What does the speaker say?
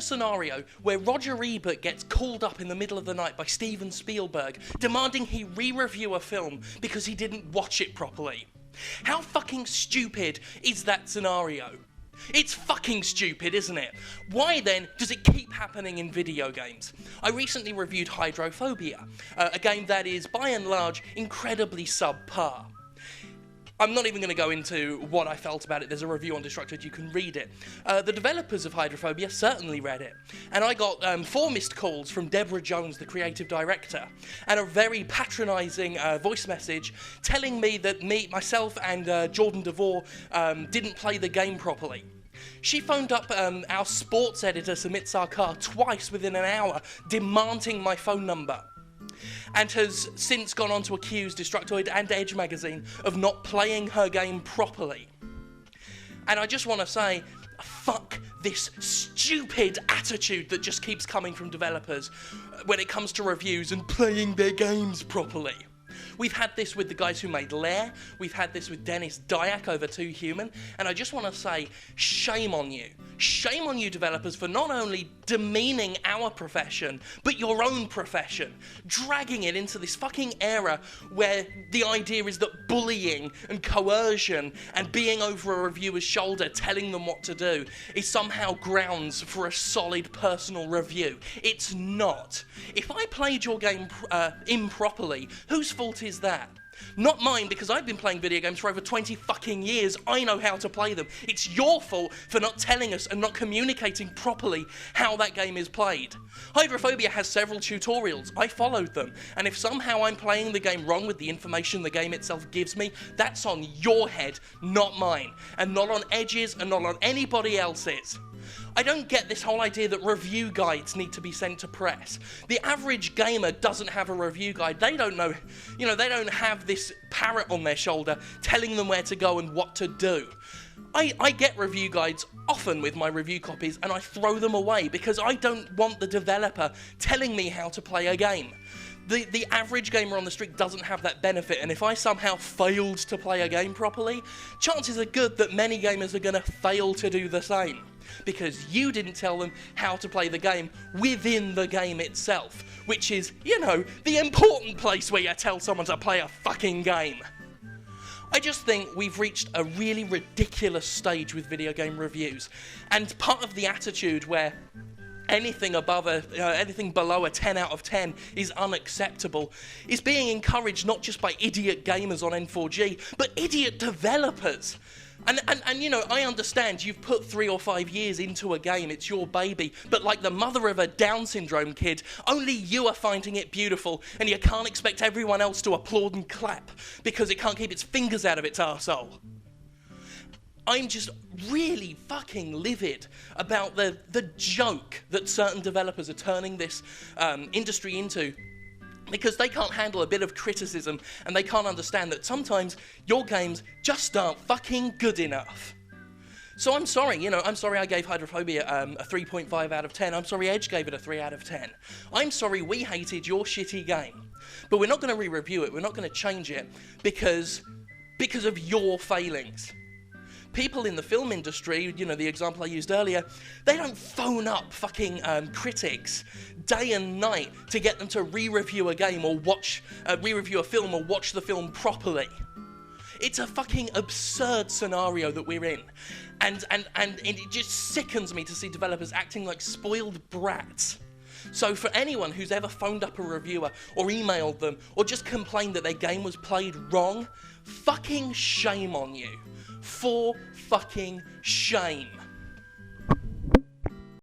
scenario where Roger Ebert gets called up in the middle of the night by Steven Spielberg, demanding he re-review a film because he didn't watch it properly. How fucking stupid is that scenario? It's fucking stupid, isn't it? Why then does it keep happening in video games? I recently reviewed Hydrophobia, a game that is by and large incredibly subpar. I'm not even going to go into what I felt about it. There's a review on Destructoid, you can read it. The developers of Hydrophobia certainly read it. And I got 4 missed calls from Deborah Jones, the creative director, and a very patronising voice message telling me that myself and Jordan DeVore didn't play the game properly. She phoned up our sports editor, Sumit Sarkar, twice within an hour, demanding my phone number, and has since gone on to accuse Destructoid and Edge magazine of not playing her game properly. And I just want to say, fuck this stupid attitude that just keeps coming from developers when it comes to reviews and playing their games properly. We've had this with the guys who made Lair, we've had this with Dennis Dyack over 2 Human, and I just want to say, shame on you. Shame on you developers for not only demeaning our profession, but your own profession, dragging it into this fucking era where the idea is that bullying and coercion and being over a reviewer's shoulder telling them what to do is somehow grounds for a solid personal review. It's not. If I played your game improperly, whose fault is that? Not mine, because I've been playing video games for over 20 fucking years. I know how to play them. It's your fault for not telling us and not communicating properly how that game is played. Hydrophobia has several tutorials. I followed them. And if somehow I'm playing the game wrong with the information the game itself gives me, that's on your head, not mine. And not on Edge's and not on anybody else's. I don't get this whole idea that review guides need to be sent to press. The average gamer doesn't have a review guide. They don't know, they don't have this parrot on their shoulder telling them where to go and what to do. I get review guides often with my review copies and I throw them away because I don't want the developer telling me how to play a game. The average gamer on the street doesn't have that benefit, and if I somehow failed to play a game properly, chances are good that many gamers are going to fail to do the same, because you didn't tell them how to play the game within the game itself, which is, the important place where you tell someone to play a fucking game. I just think we've reached a really ridiculous stage with video game reviews, and part of the attitude where anything below a 10 out of 10 is unacceptable is being encouraged not just by idiot gamers on N4G, but idiot developers. And I understand you've put 3 or 5 years into a game, it's your baby, but like the mother of a Down syndrome kid, only you are finding it beautiful, and you can't expect everyone else to applaud and clap because it can't keep its fingers out of its arsehole. I'm just really fucking livid about the joke that certain developers are turning this industry into, because they can't handle a bit of criticism and they can't understand that sometimes your games just aren't fucking good enough. So I'm sorry, I'm sorry I gave Hydrophobia a 3.5 out of 10. I'm sorry Edge gave it a 3 out of 10. I'm sorry we hated your shitty game. But we're not going to re-review it, we're not going to change it because of your failings. People in the film industry, the example I used earlier, they don't phone up fucking critics day and night to get them to re-review a game or re-review a film or watch the film properly. It's a fucking absurd scenario that we're in. And it just sickens me to see developers acting like spoiled brats. So for anyone who's ever phoned up a reviewer or emailed them or just complained that their game was played wrong, fucking shame on you. For fucking shame.